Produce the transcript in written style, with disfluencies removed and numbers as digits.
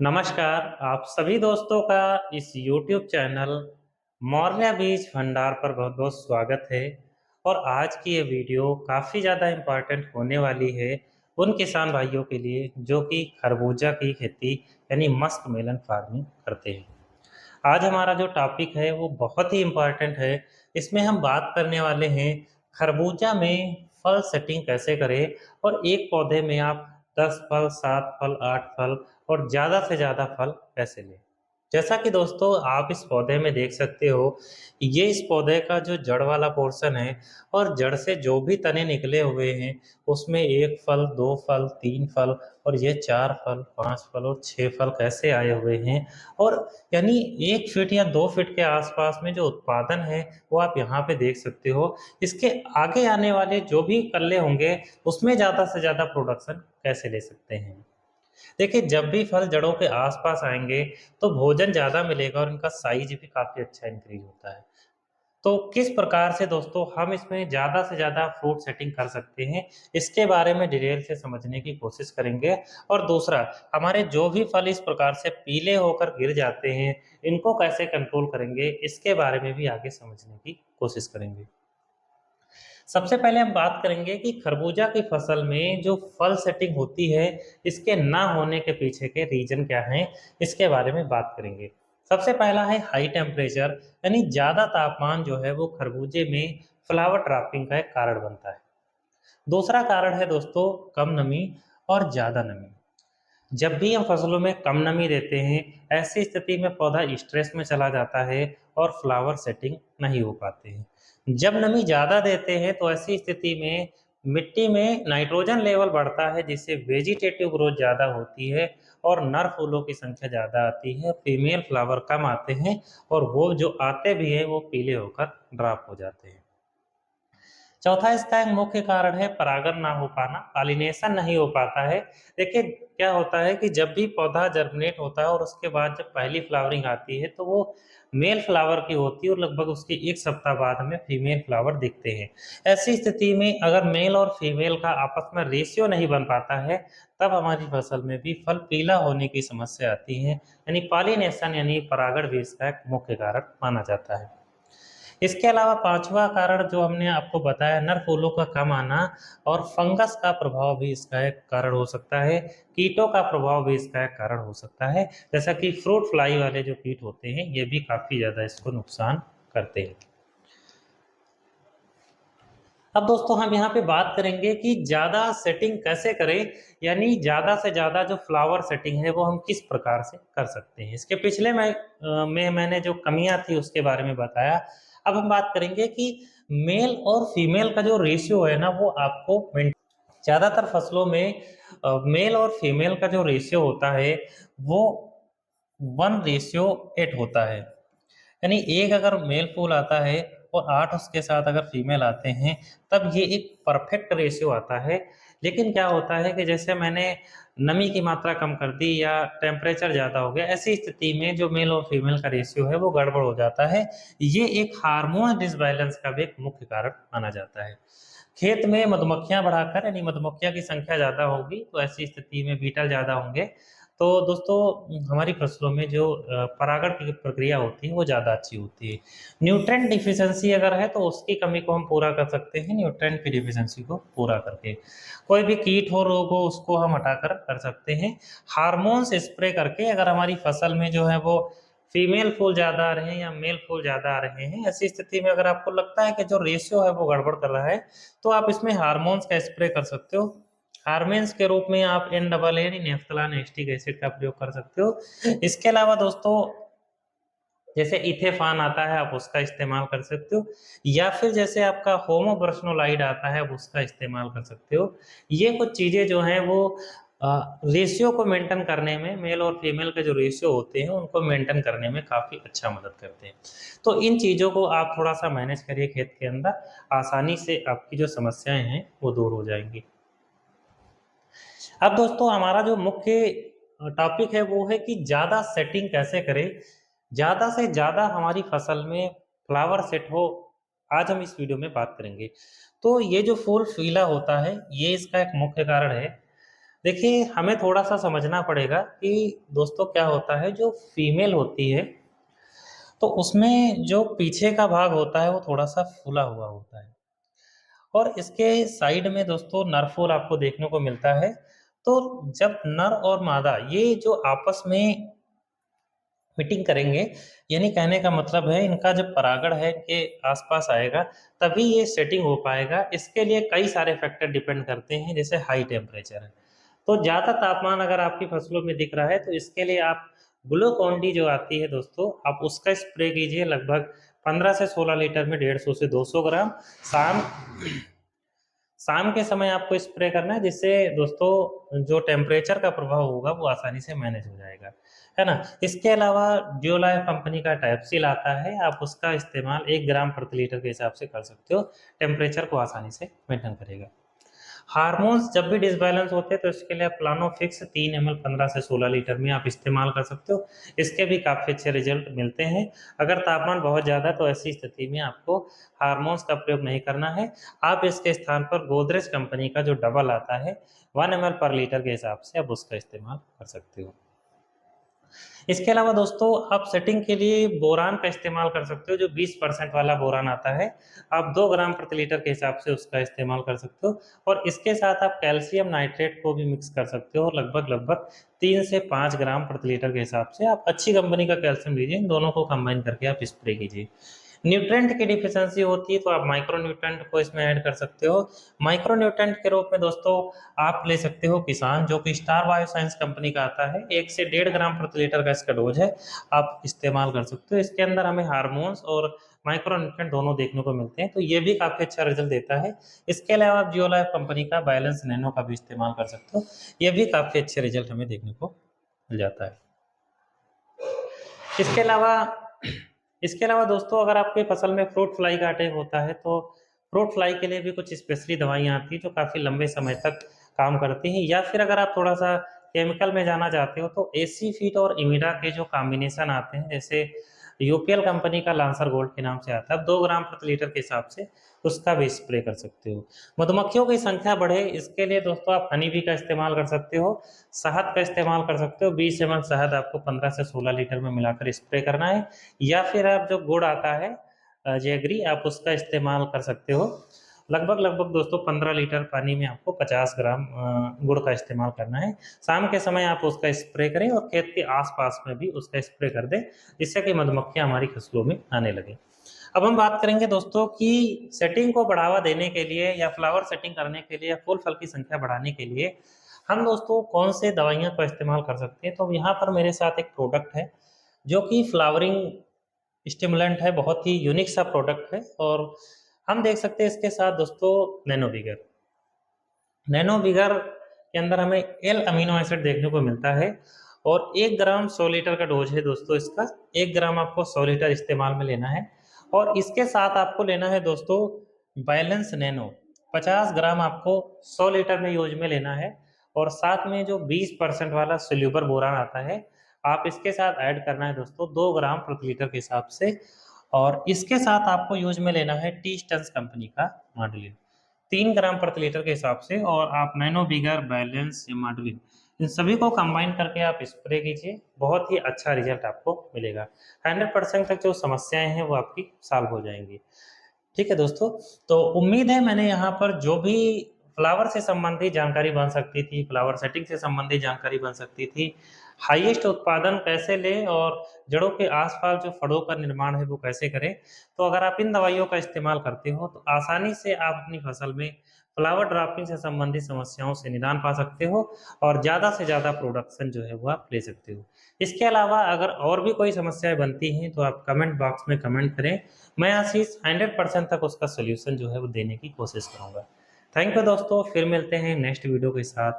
नमस्कार, आप सभी दोस्तों का इस YouTube चैनल मौर्य बीज भंडार पर बहुत-बहुत स्वागत है। और आज की ये वीडियो काफ़ी ज़्यादा इम्पोर्टेंट होने वाली है उन किसान भाइयों के लिए जो कि खरबूजा की खेती यानी मस्क मेलन फार्मिंग करते हैं। आज हमारा जो टॉपिक है वो बहुत ही इम्पोर्टेंट है। इसमें हम बात करने वाले हैं खरबूजा में फल सेटिंग कैसे करें और एक पौधे में आप 10 फल, 7 फल, 8 फल और ज़्यादा से ज़्यादा फल कैसे लें। जैसा कि दोस्तों आप इस पौधे में देख सकते हो, ये इस पौधे का जो जड़ वाला पोर्शन है और जड़ से जो भी तने निकले हुए हैं, उसमें 1 फल, 2 फल, 3 फल और ये 4 फल, 5 फल और 6 फल कैसे आए हुए हैं। और यानी 1 फीट या 2 फीट के आसपास में जो उत्पादन है, वो आप यहाँ पे देख सकते हो। इसके आगे आने वाले जो भी कल्ले होंगे, उसमें ज़्यादा से ज़्यादा प्रोडक्शन कैसे ले सकते हैं। देखिए, जब भी फल जड़ों के आस-पास आएँगे, तो भोजन ज़्यादा मिलेगा और इनका साइज़ भी काफ़ी अच्छा इंक्रीज़ होता है। तो किस प्रकार से दोस्तों हम इसमें ज़्यादा से ज़्यादा फ्रूट सेटिंग कर सकते हैं, इसके बारे में डिटेल से समझने की कोशिश करेंगे। और दूसरा, हमारे जो भी फल इस प्रकार से पीले होकर गिर जाते हैं, इनको कैसे कंट्रोल करेंगे, इसके बारे में भी आगे समझने की कोशिश करेंगे। सबसे पहले हम बात करेंगे कि खरबूजा की फसल में जो फल सेटिंग होती है, इसके ना होने के पीछे के रीज़न क्या हैं, इसके बारे में बात करेंगे। सबसे पहला है हाई टेम्परेचर, यानी ज़्यादा तापमान जो है वो खरबूजे में फ्लावर ड्रॉपिंग का एक कारण बनता है। दूसरा कारण है दोस्तों कम नमी और ज़्यादा नमी। जब भी हम फसलों में कम नमी देते हैं, ऐसी स्थिति में पौधा स्ट्रेस में चला जाता है और फ्लावर सेटिंग नहीं हो पाते हैं। जब नमी ज़्यादा देते हैं तो ऐसी स्थिति में मिट्टी में नाइट्रोजन लेवल बढ़ता है, जिससे वेजिटेटिव ग्रोथ ज़्यादा होती है और नर फूलों की संख्या ज़्यादा आती है, फीमेल फ्लावर कम आते हैं और वो जो आते भी हैं वो पीले होकर ड्रॉप हो जाते हैं। चौथा इसका एक मुख्य कारण है परागण ना हो पाना, पॉलिनेशन नहीं हो पाता है। देखिए, क्या होता है कि जब भी पौधा जर्मिनेट होता है और उसके बाद जब पहली फ्लावरिंग आती है, तो वो मेल फ्लावर की होती है और लगभग उसके 1 सप्ताह बाद हमें फीमेल फ्लावर दिखते हैं। ऐसी स्थिति में अगर मेल और फीमेल का आपस में रेशियो नहीं बन पाता है, तब हमारी फसल में भी फल पीला होने की समस्या आती है। यानी पॉलिनेशन यानी परागण भी इसका एक मुख्य कारण माना जाता है। इसके अलावा पाँचवाँ कारण जो हमने आपको बताया, नर फूलों का कम आना और फंगस का प्रभाव भी इसका एक कारण हो सकता है। कीटों का प्रभाव भी इसका एक कारण हो सकता है। जैसा कि फ्रूट फ्लाई वाले जो कीट होते हैं, ये भी काफ़ी ज़्यादा इसको नुकसान करते हैं। अब दोस्तों हम यहाँ पे बात करेंगे कि ज़्यादा सेटिंग कैसे करें, यानी ज़्यादा से ज़्यादा जो फ्लावर सेटिंग है वो हम किस प्रकार से कर सकते हैं। इसके पिछले में मैंने जो कमियाँ थी उसके बारे में बताया। अब हम बात करेंगे कि मेल और फीमेल का जो रेशियो है ना वो आपको ज़्यादातर फसलों में मेल और फीमेल का जो रेशियो होता है वो 1:8 होता है। यानी एक अगर मेल फूल आता है और 8 उसके साथ अगर फीमेल आते हैं, तब ये एक परफेक्ट रेशियो आता है। लेकिन क्या होता है कि जैसे मैंने नमी की मात्रा कम कर दी या टेम्परेचर ज़्यादा हो गया, ऐसी स्थिति में जो मेल और फीमेल का रेशियो है वो गड़बड़ हो जाता है। ये एक हार्मोन डिसबैलेंस का भी एक मुख्य कारण माना जाता है। खेत में मधुमक्खियाँ बढ़ाकर यानी मधुमक्खियों की संख्या ज़्यादा होगी, तो ऐसी स्थिति में बीटल ज़्यादा होंगे। तो दोस्तों हमारी फसलों में जो परागण की प्रक्रिया होती है वो ज़्यादा अच्छी होती है। न्यूट्रिएंट डिफिशिएंसी अगर है तो उसकी कमी को हम पूरा कर सकते हैं न्यूट्रिएंट की डिफिशिएंसी को पूरा करके। कोई भी कीट हो, रोग हो, उसको हम हटाकर कर सकते हैं। हार्मोन्स स्प्रे करके अगर हमारी फसल में जो है वो फीमेल फूल ज़्यादा आ रहे हैं या मेल फूल ज़्यादा आ रहे हैं, ऐसी स्थिति में अगर आपको लगता है कि जो रेशियो है वो गड़बड़ कर रहा है, तो आप इसमें हार्मोन्स का स्प्रे कर सकते हो। हार्मोन्स के रूप में आप NAA यानी नेफ्थेलॉन एसिटिक एसिड का प्रयोग कर सकते हो। इसके अलावा दोस्तों जैसे इथेफॉन आता है, आप उसका इस्तेमाल कर सकते हो या फिर जैसे आपका होमोब्रशनोलाइड आता है, आप उसका इस्तेमाल कर सकते हो। ये कुछ चीज़ें जो हैं वो रेशियो को मेंटेन करने में मेल और फीमेल के जो रेशियो होते हैं, उनको मेंटेन करने में काफ़ी अच्छा मदद करते हैं। तो इन चीज़ों को आप थोड़ा-सा मैनेज करिए खेत के अंदर, आसानी से आपकी जो समस्याएँ हैं, वो दूर हो जाएँगी। अब दोस्तों हमारा जो मुख्य टॉपिक है वो है कि ज़्यादा सेटिंग कैसे करें, ज़्यादा से ज़्यादा हमारी फसल में फ्लावर सेट हो, आज हम इस वीडियो में बात करेंगे। तो ये जो फूल पीला होता है, ये इसका एक मुख्य कारण है। देखिए, हमें थोड़ा-सा समझना पड़ेगा कि दोस्तों क्या होता है, जो फीमेल होती है, तो उसमें जो पीछे का भाग होता है वो थोड़ा-सा फूला हुआ होता है और इसके साइड में दोस्तों नर फूल आपको देखने को मिलता है। तो जब नर और मादा ये जो आपस में मीटिंग करेंगे, यानी कहने का मतलब है इनका जब परागण है इनके आस-पास आएगा, तभी ये सेटिंग हो पाएगा। इसके लिए कई सारे फैक्टर डिपेंड करते हैं, जैसे हाई टेम्परेचर है। तो ज़्यादा तापमान अगर आपकी फसलों में दिख रहा है, तो इसके लिए आप ग्लूकोन-डी जो आती है दोस्तों, आप उसका स्प्रे कीजिए लगभग 15 से 16 लीटर में 150 से 200 ग्राम। शाम शाम के समय आपको स्प्रे करना है, जिससे दोस्तों जो टेम्परेचर का प्रभाव होगा वो आसानी से मैनेज हो जाएगा, है ना? इसके अलावा जियोलाइफ कंपनी का टाइपसील आता है, आप उसका इस्तेमाल 1 ग्राम प्रति लीटर के हिसाब से कर सकते हो, टेम्परेचर को आसानी से मेंटेन करेगा। हार्मोन्स जब भी डिसबैलेंस होते हैं तो इसके लिए आप प्लानोफिक्स 3 एमएल 15 से 16 लीटर में आप इस्तेमाल कर सकते हो। इसके भी काफ़ी अच्छे रिजल्ट मिलते हैं। अगर तापमान बहुत ज़्यादा है तो ऐसी स्थिति में आपको हार्मोन्स का प्रयोग नहीं करना है। आप इसके स्थान पर गोदरेज कंपनी का जो डबल आता है 1 एमएल पर लीटर के हिसाब से आप उसका इस्तेमाल कर सकते हो। इसके अलावा दोस्तों आप सेटिंग के लिए बोरान का इस्तेमाल कर सकते हो, जो 20% वाला बोरान आता है। आप 2 ग्राम प्रति लीटर के हिसाब से उसका इस्तेमाल कर सकते हो और इसके साथ आप कैल्शियम नाइट्रेट को भी मिक्स कर सकते हो, लगभग 3 से 5 ग्राम प्रति लीटर के हिसाब से। आप अच्छी कंपनी का कैल्शियम लीजिए, इन दोनों को कंबाइन करके आप स्प्रे कीजिए। न्यूट्रिएंट की डिफिशिएंसी होती है तो आप माइक्रो न्यूट्रिएंट को इसमें ऐड कर सकते हो। माइक्रो न्यूट्रिएंट के रूप में दोस्तों आप ले सकते हो किसान, जो कि स्टार बायोसाइंस कंपनी का आता है। 1 से 1.5 ग्राम प्रति लीटर का इसका डोज है, आप इस्तेमाल कर सकते हो। इसके अंदर हमें हार्मोन्स और माइक्रो न्यूट्रिएंट दोनों देखने को मिलते हैं, तो ये भी काफ़ी अच्छा रिजल्ट देता है। इसके अलावा आप जियोलाइफ कंपनी का बैलेंस नैनो का भी इस्तेमाल कर सकते हो, ये भी काफ़ी अच्छे रिजल्ट हमें देखने को मिल जाता है। इसके अलावा इसके अलावा दोस्तों अगर आपकी फसल में फ्रूट फ्लाई का अटैक होता है, तो फ्रूट फ्लाई के लिए भी कुछ स्पेशली दवाइयाँ आती हैं जो काफ़ी लंबे समय तक काम करती हैं, या फिर अगर आप थोड़ा-सा केमिकल में जाना चाहते हो तो एसी फिट और इमिडा के जो कॉम्बिनेशन आते हैं, जैसे यूपीएल कंपनी का लांसर गोल्ड के नाम से आता है, 2 ग्राम प्रति लीटर के हिसाब से उसका भी स्प्रे कर सकते हो। मधुमक्खियों की संख्या बढ़े इसके लिए दोस्तों आप हनी बी का इस्तेमाल कर सकते हो, शहद का इस्तेमाल कर सकते हो। 20 एमएल शहद आपको 15 से 16 लीटर में मिलाकर स्प्रे करना है, या फिर आप जो गुड़ आता है जैगरी, आप उसका इस्तेमाल कर सकते हो। लगभग दोस्तों 15 लीटर पानी में आपको 50 ग्राम गुड़ का इस्तेमाल करना है। शाम के समय आप उसका स्प्रे करें और खेत के आस-पास में भी उसका स्प्रे कर दें, जिससे कि मधुमक्खियाँ हमारी फसलों में आने लगें। अब हम बात करेंगे दोस्तों कि सेटिंग को बढ़ावा देने के लिए या फ्लावर सेटिंग करने के लिए या फूल फल की संख्या बढ़ाने के लिए हम दोस्तों कौन से दवाइयों का इस्तेमाल कर सकते हैं। तो यहाँ पर मेरे साथ एक प्रोडक्ट है जो कि फ्लावरिंग स्टिमुलेंट है, बहुत ही यूनिक सा प्रोडक्ट है और हम देख सकते हैं इसके साथ दोस्तों नैनो विगर। नैनो विगर के अंदर हमें एल अमीनो एसिड देखने को मिलता है और 1 ग्राम 100 लीटर का डोज है दोस्तों इसका। 1 ग्राम आपको 100 लीटर इस्तेमाल में लेना है और इसके साथ आपको लेना है दोस्तों बैलेंस नैनो। 50 ग्राम आपको 100 लीटर में यूज में लेना है और साथ में जो 20% वाला सोल्यूबर बोरान आता है, आप इसके साथ ऐड करना है दोस्तों 2 ग्राम प्रति लीटर के हिसाब से और इसके साथ आपको यूज में लेना है टी स्टन्स कंपनी का मॉडलिन। 3 ग्राम प्रति लीटर के हिसाब से और आप नैनो विगर, बैलेंस या मॉडलिन इन सभी को कंबाइन करके आप स्प्रे कीजिए, बहुत ही अच्छा रिजल्ट आपको मिलेगा। 100% तक जो समस्याएँ हैं वो आपकी सॉल्व हो जाएँगी। ठीक है दोस्तों, तो उम्मीद है मैंने यहाँ पर जो भी फ्लावर से संबंधित जानकारी बन सकती थी, फ्लावर सेटिंग से संबंधित जानकारी बन सकती थी, हाईएस्ट उत्पादन कैसे लें और जड़ों के आस-पास जो फड़ों का निर्माण है वो कैसे करें। तो अगर आप इन दवाइयों का इस्तेमाल करते हो तो आसानी से आप अपनी फसल में फ्लावर ड्राफ्टिंग से संबंधित समस्याओं से निदान पा सकते हो और ज़्यादा से ज़्यादा प्रोडक्शन जो है वो आप ले सकते हो। इसके अलावा अगर और भी कोई समस्याएँ बनती हैं तो आप कमेंट बॉक्स में कमेंट करें, मैं आशीष 100% तक उसका सॉल्यूशन जो है वो देने की कोशिश करूँगा। थैंक यू दोस्तों, फिर मिलते हैं नेक्स्ट वीडियो के साथ।